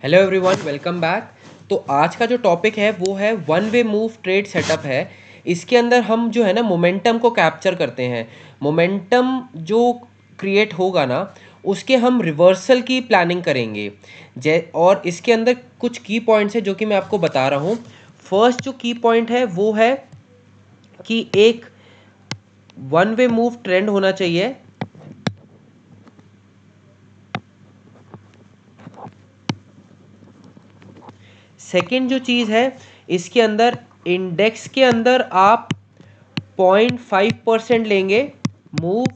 Hello everyone, welcome back. तो आज का जो टॉपिक है वो है one way move trade setup है। इसके अंदर हम जो है ना मोमेंटम को कैप्चर करते हैं। मोमेंटम जो क्रिएट होगा ना उसके हम रिवर्सल की प्लानिंग करेंगे। और इसके अंदर कुछ की पॉइंट्स है जो कि मैं आपको बता रहा हूँ। फर्स्ट जो की पॉइंट है वो है कि एक वन वे मूव ट्रेंड होना चाहिए। सेकंड जो चीज़ है, इसके अंदर इंडेक्स के अंदर आप 0.5% लेंगे मूव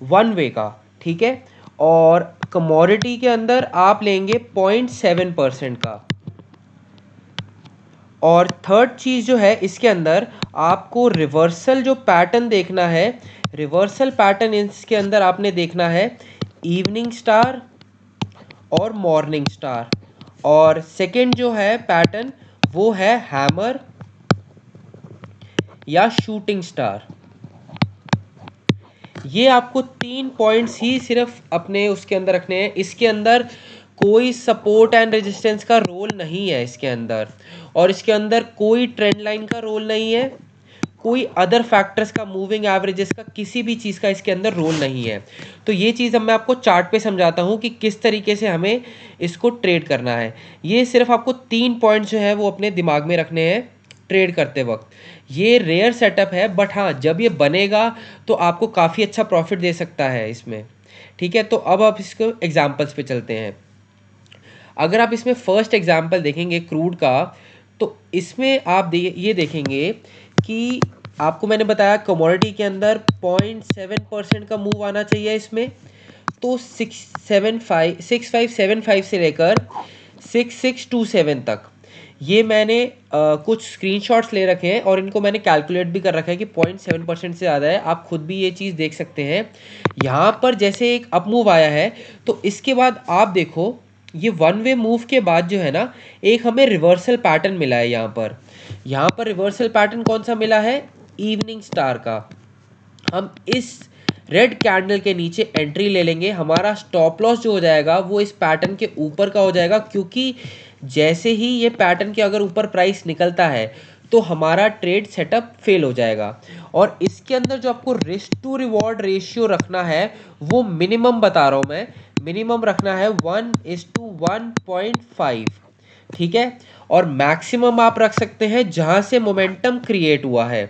वन वे का, ठीक है। और कमोडिटी के अंदर आप लेंगे 0.7% का। और थर्ड चीज़ जो है, इसके अंदर आपको रिवर्सल जो पैटर्न देखना है। रिवर्सल पैटर्न इसके अंदर आपने देखना है इवनिंग स्टार और मॉर्निंग स्टार। और सेकंड जो है पैटर्न वो है हैमर या शूटिंग स्टार। ये आपको 3 पॉइंट्स ही सिर्फ अपने उसके अंदर रखने हैं। इसके अंदर कोई सपोर्ट एंड रेजिस्टेंस का रोल नहीं है इसके अंदर, और इसके अंदर कोई ट्रेंड लाइन का रोल नहीं है, कोई अदर फैक्टर्स का, मूविंग एवरेजेस का, किसी भी चीज़ का इसके अंदर रोल नहीं है। तो ये चीज़ अब मैं आपको चार्ट पे समझाता हूँ कि किस तरीके से हमें इसको ट्रेड करना है। ये सिर्फ आपको 3 पॉइंट्स जो है वो अपने दिमाग में रखने हैं ट्रेड करते वक्त। ये रेयर सेटअप है, बट हाँ जब ये बनेगा तो आपको काफ़ी अच्छा प्रॉफिट दे सकता है इसमें, ठीक है। तो अब आप इसको एग्जांपल्स पे चलते हैं। अगर आप इसमें फर्स्ट एग्जांपल देखेंगे क्रूड का, तो इसमें आप ये देखेंगे कि आपको मैंने बताया कमोडिटी के अंदर 0.7% का मूव आना चाहिए इसमें। तो 6575 से लेकर 6627 तक ये मैंने कुछ स्क्रीनशॉट्स ले रखे हैं और इनको मैंने कैलकुलेट भी कर रखा है कि 0.7% से ज़्यादा है। आप खुद भी ये चीज़ देख सकते हैं। यहाँ पर जैसे एक अप मूव आया है, तो इसके बाद आप देखो ये वन वे मूव के बाद जो है ना एक हमें रिवर्सल पैटर्न मिला है। यहाँ पर रिवर्सल पैटर्न कौन सा मिला है? इवनिंग स्टार का। हम इस रेड कैंडल के नीचे एंट्री ले लेंगे। हमारा स्टॉप लॉस जो हो जाएगा वो इस पैटर्न के ऊपर का हो जाएगा, क्योंकि जैसे ही ये पैटर्न के अगर ऊपर प्राइस निकलता है तो हमारा ट्रेड सेटअप फेल हो जाएगा। और इसके अंदर जो आपको रिस्क टू रिवॉर्ड रेशियो रखना है वो मिनिमम बता रहा हूँ मैं, मिनिमम रखना है 1:1.5, ठीक है। और मैक्सिमम आप रख सकते हैं जहां से मोमेंटम क्रिएट हुआ है।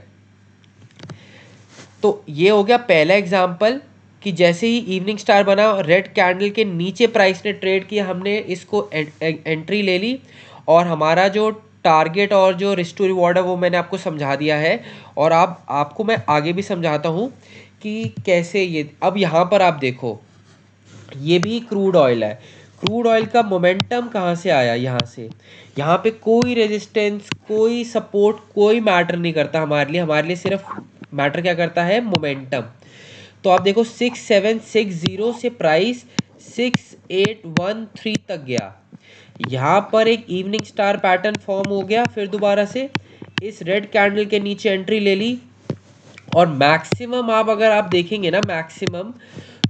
तो ये हो गया पहला एग्जाम्पल कि जैसे ही इवनिंग स्टार बना, रेड कैंडल के नीचे प्राइस ने ट्रेड किया, हमने इसको एंट्री ले ली। और हमारा जो टारगेट और जो रिस्क टू रिवॉर्ड है वो मैंने आपको समझा दिया है। और आपको मैं आगे भी समझाता हूँ कि कैसे ये। अब यहाँ पर आप देखो, ये भी क्रूड ऑयल है। क्रूड ऑयल का मोमेंटम कहाँ से आया? यहाँ से। यहाँ पे कोई रेजिस्टेंस, कोई सपोर्ट, कोई मैटर नहीं करता हमारे लिए। हमारे लिए सिर्फ मैटर क्या करता है? मोमेंटम। तो आप देखो 6760 से प्राइस 6813 तक गया। यहाँ पर एक इवनिंग स्टार पैटर्न फॉर्म हो गया, फिर दोबारा से इस रेड कैंडल के नीचे एंट्री ले ली। और मैक्सिमम अगर आप देखेंगे ना, मैक्सिमम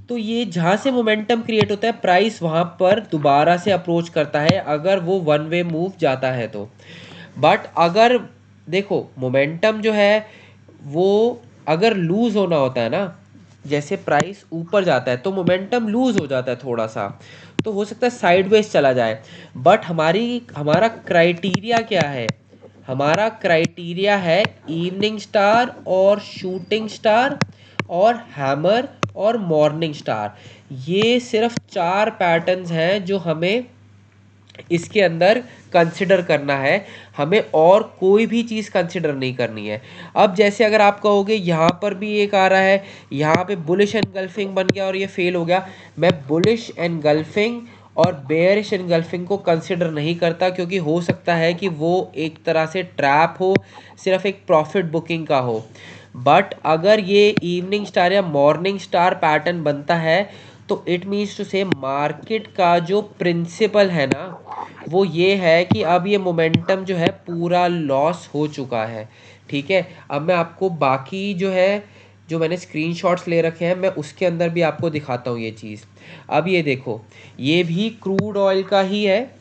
तो ये जहाँ से मोमेंटम क्रिएट होता है प्राइस वहाँ पर दोबारा से अप्रोच करता है, अगर वो वन वे मूव जाता है तो। बट अगर देखो मोमेंटम जो है वो अगर लूज होना होता है ना, जैसे प्राइस ऊपर जाता है तो मोमेंटम लूज हो जाता है थोड़ा सा, तो हो सकता है साइडवेज चला जाए। बट हमारा क्राइटेरिया क्या है? हमारा क्राइटेरिया है इवनिंग स्टार और शूटिंग स्टार और हैमर और मॉर्निंग स्टार। ये सिर्फ 4 पैटर्न्स हैं जो हमें इसके अंदर कंसिडर करना है। हमें और कोई भी चीज़ कंसिडर नहीं करनी है। अब जैसे अगर आप कहोगे यहाँ पर भी एक आ रहा है, यहाँ पे बुलिश एनगल्फिंग बन गया और ये फेल हो गया। मैं बुलिश एनगल्फिंग और बेयरिश एनगल्फिंग को कंसिडर नहीं करता, क्योंकि हो सकता है कि वो एक तरह से ट्रैप हो, सिर्फ एक प्रॉफिट बुकिंग का हो। बट अगर ये इवनिंग स्टार या मॉर्निंग स्टार पैटर्न बनता है तो इट मीन्स टू से मार्केट का जो प्रिंसिपल है ना वो ये है कि अब ये मोमेंटम जो है पूरा लॉस हो चुका है, ठीक है। अब मैं आपको बाकी जो है, जो मैंने स्क्रीनशॉट्स ले रखे हैं, मैं उसके अंदर भी आपको दिखाता हूँ ये चीज़। अब ये देखो, ये भी क्रूड ऑयल का ही है,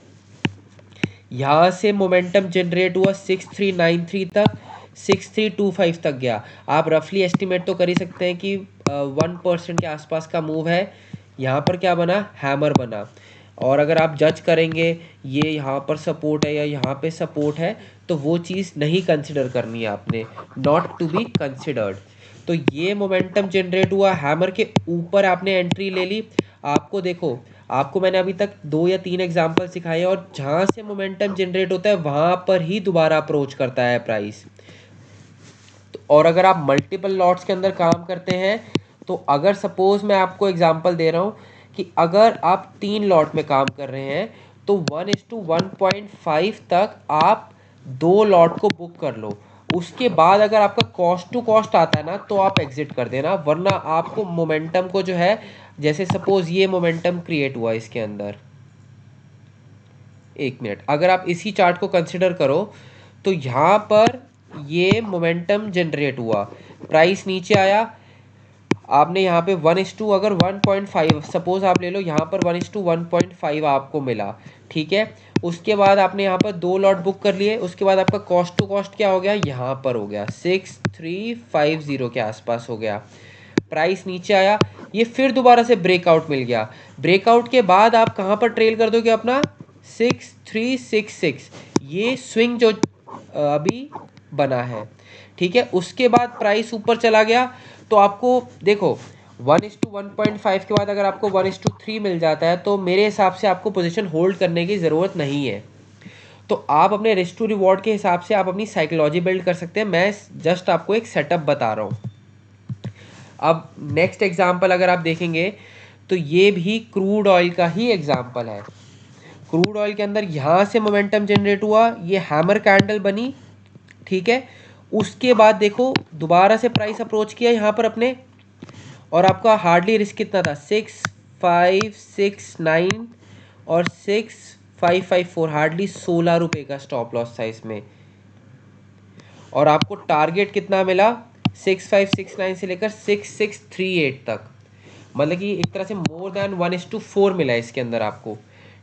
यहाँ से मोमेंटम जनरेट हुआ 6393 तक, 6325 तक गया। आप रफली एस्टिमेट तो कर ही सकते हैं कि 1% के आसपास का मूव है। यहाँ पर क्या बना, हैमर बना। और अगर आप जज करेंगे ये यहाँ पर सपोर्ट है या यहाँ पे सपोर्ट है, तो वो चीज़ नहीं कंसिडर करनी है आपने, नॉट टू बी कंसिडर्ड। तो ये मोमेंटम जनरेट हुआ, हैमर के ऊपर आपने एंट्री ले ली। आपको देखो, आपको मैंने अभी तक 2 या 3 एग्जांपल सिखाए और जहाँ से मोमेंटम जनरेट होता है वहाँ पर ही दोबारा अप्रोच करता है प्राइस। तो और अगर आप मल्टीपल लॉट्स के अंदर काम करते हैं, तो अगर सपोज मैं आपको एग्जांपल दे रहा हूँ कि अगर आप 3 लॉट में काम कर रहे हैं, तो 1:1.5 तक आप 2 लॉट को बुक कर लो। उसके बाद अगर आपका कॉस्ट टू कॉस्ट आता है ना, तो आप एग्जिट कर देना, वरना आपको मोमेंटम को जो है, जैसे सपोज ये मोमेंटम क्रिएट हुआ इसके अंदर, 1 मिनट, अगर आप इसी चार्ट को कंसिडर करो, तो यहाँ पर ये मोमेंटम जनरेट हुआ, प्राइस नीचे आया, आपने यहाँ पे 1:, अगर 1.5 सपोज आप ले लो, यहाँ पर 1:1.5 आपको मिला, ठीक है। उसके बाद आपने यहाँ पर 2 लॉट बुक कर लिए, उसके बाद आपका कॉस्ट टू कॉस्ट क्या हो गया, यहाँ पर हो गया 6350 के आसपास हो गया। प्राइस नीचे आया, ये फिर दोबारा से ब्रेकआउट मिल गया। ब्रेकआउट के बाद आप कहाँ पर ट्रेल कर दोगे अपना, 6366, ये स्विंग जो अभी बना है, ठीक है। उसके बाद प्राइस ऊपर चला गया, तो आपको देखो 1:1.5 के बाद अगर आपको 1:3 मिल जाता है, तो मेरे हिसाब से आपको पोजीशन होल्ड करने की ज़रूरत नहीं है। तो आप अपने रिस्क टू रिवॉर्ड के हिसाब से आप अपनी साइकोलॉजी बिल्ड कर सकते हैं। मैं जस्ट आपको एक सेटअप बता रहा हूँ। अब नेक्स्ट एग्जांपल अगर आप देखेंगे, तो ये भी क्रूड ऑयल का ही एग्जांपल है। क्रूड ऑयल के अंदर यहाँ से मोमेंटम जनरेट हुआ, ये हैमर कैंडल बनी, ठीक है। उसके बाद देखो दोबारा से प्राइस अप्रोच किया यहाँ पर अपने, और आपका हार्डली रिस्क कितना था, 6569 और 6554, हार्डली 16 रुपये का स्टॉप लॉस था इसमें। और आपको टारगेट कितना मिला, 6569 से लेकर 6638 तक, मतलब कि एक तरह से मोर देन 1:4 मिला है इसके अंदर आपको,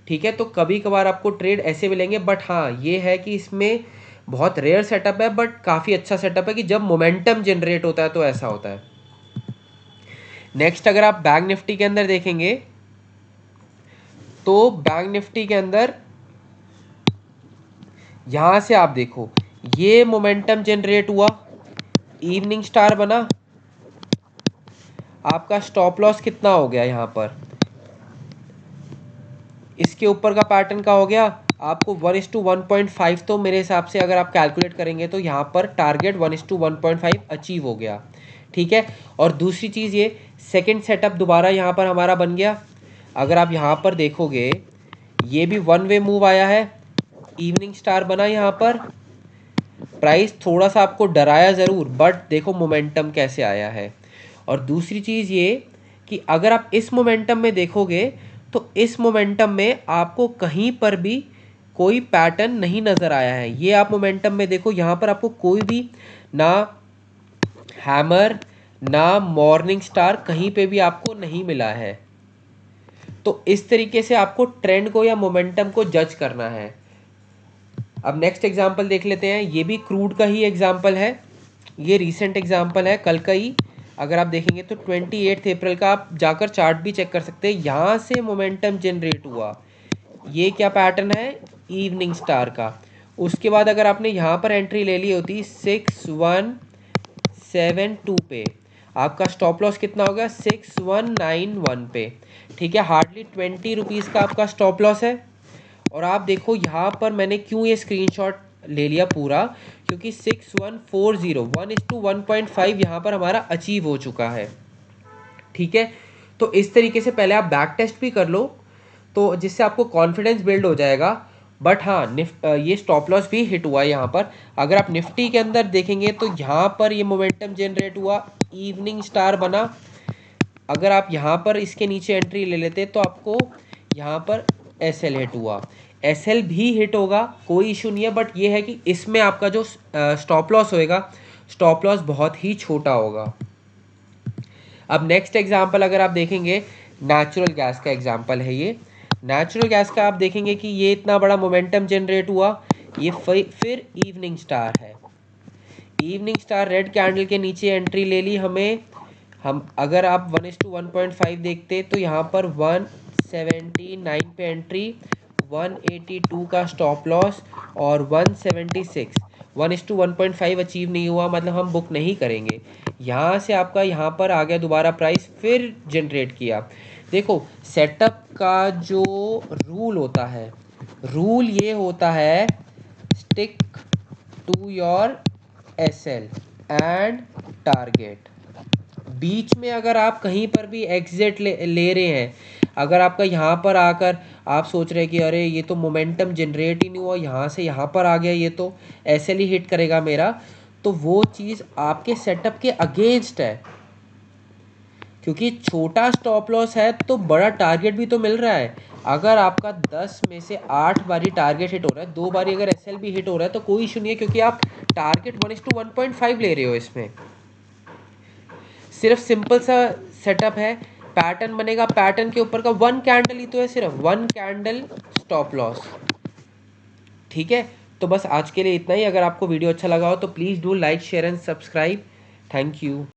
ठीक है। तो कभी कभार आपको ट्रेड ऐसे मिलेंगे, बट हाँ ये है कि इसमें बहुत रेयर सेटअप है, बट काफ़ी अच्छा सेटअप है कि जब मोमेंटम जनरेट होता है तो ऐसा होता है। नेक्स्ट अगर आप बैंक निफ्टी के अंदर देखेंगे, तो बैंक निफ्टी के अंदर यहां से आप देखो ये मोमेंटम जनरेट हुआ, इवनिंग स्टार बना, आपका स्टॉप लॉस कितना हो गया यहाँ पर, इसके ऊपर का पैटर्न का हो गया आपको 1:1.5, तो मेरे हिसाब से अगर आप कैलकुलेट करेंगे तो यहाँ पर टारगेट 1:1.5 अचीव हो गया, ठीक है। और दूसरी चीज़, ये सेकंड सेटअप दोबारा यहाँ पर हमारा बन गया। अगर आप यहाँ पर देखोगे, ये भी वन वे मूव आया है, इवनिंग स्टार बना यहाँ पर, प्राइस थोड़ा सा आपको डराया ज़रूर, बट देखो मोमेंटम कैसे आया है। और दूसरी चीज़ ये कि अगर आप इस मोमेंटम में देखोगे, तो इस मोमेंटम में आपको कहीं पर भी कोई पैटर्न नहीं नज़र आया है। ये आप मोमेंटम में देखो, यहाँ पर आपको कोई भी ना हैमर ना मॉर्निंग स्टार कहीं पे भी आपको नहीं मिला है। तो इस तरीके से आपको ट्रेंड को या मोमेंटम को जज करना है। अब नेक्स्ट एग्जांपल देख लेते हैं, ये भी क्रूड का ही एग्जांपल है, ये रीसेंट एग्जांपल है कल का ही। अगर आप देखेंगे तो 28 अप्रैल का आप जाकर चार्ट भी चेक कर सकते हैं, यहाँ से मोमेंटम जनरेट हुआ, ये क्या पैटर्न है, इवनिंग स्टार का। उसके बाद अगर आपने यहाँ पर एंट्री ले ली होती 6172 पे, आपका स्टॉप लॉस कितना हो गया, 6191 पे, ठीक है। हार्डली 20 रुपीज़ का आपका स्टॉप लॉस है। और आप देखो यहाँ पर मैंने क्यों ये स्क्रीनशॉट ले लिया पूरा, क्योंकि 6140 1:1.5 यहाँ पर हमारा अचीव हो चुका है, ठीक है। तो इस तरीके से पहले आप बैक टेस्ट भी कर लो, तो जिससे आपको कॉन्फिडेंस बिल्ड हो जाएगा। बट हाँ, ये स्टॉप लॉस भी हिट हुआ है यहाँ पर। अगर आप निफ्टी के अंदर देखेंगे, तो यहाँ पर ये मोमेंटम जनरेट हुआ, इवनिंग स्टार बना, अगर आप यहाँ पर इसके नीचे एंट्री ले लेते तो आपको यहाँ पर एसएल हिट हुआ, एसएल भी हिट होगा, कोई इशू नहीं है, बट ये है कि इसमें आपका जो स्टॉप लॉस होएगा, स्टॉप लॉस बहुत ही छोटा होगा। अब नेक्स्ट एग्जांपल अगर आप देखेंगे, नेचुरल गैस का एग्जांपल है ये। नेचुरल गैस का आप देखेंगे कि ये इतना बड़ा मोमेंटम जनरेट हुआ, ये फिर इवनिंग स्टार है। इवनिंग स्टार रेड कैंडल के नीचे एंट्री ले ली हमें। हम अगर आप 1:1.5 देखते तो यहाँ पर 179 पे एंट्री, 182 का स्टॉप लॉस और 176, 1:1.5 अचीव नहीं हुआ, मतलब हम बुक नहीं करेंगे। यहाँ से आपका यहाँ पर आ गया दोबारा प्राइस, फिर जनरेट किया। देखो सेटअप का जो रूल होता है, रूल ये होता है stick to your SL and target. बीच में अगर आप कहीं पर भी एग्जिट ले रहे हैं, अगर आपका यहाँ पर आकर आप सोच रहे हैं कि अरे ये तो मोमेंटम जनरेट ही नहीं हुआ, यहाँ से यहाँ पर आ गया, ये तो एसएल ही हिट करेगा मेरा, तो वो चीज़ आपके सेटअप के अगेंस्ट है। क्योंकि छोटा स्टॉप लॉस है तो बड़ा टारगेट भी तो मिल रहा है। अगर आपका 10 में से 8 बारी टारगेट हिट हो रहा है, 2 बारी अगर एसएल भी हिट हो रहा है तो कोई इशू नहीं है, क्योंकि आप टारगेट 1:1.5 ले रहे हो। इसमें सिर्फ सिंपल सा सेटअप है, पैटर्न बनेगा, पैटर्न के ऊपर का 1 कैंडल ही तो है, सिर्फ 1 कैंडल स्टॉप लॉस। ठीक है, तो बस आज के लिए इतना ही। अगर आपको वीडियो अच्छा लगा हो तो please do like share and subscribe. Thank you.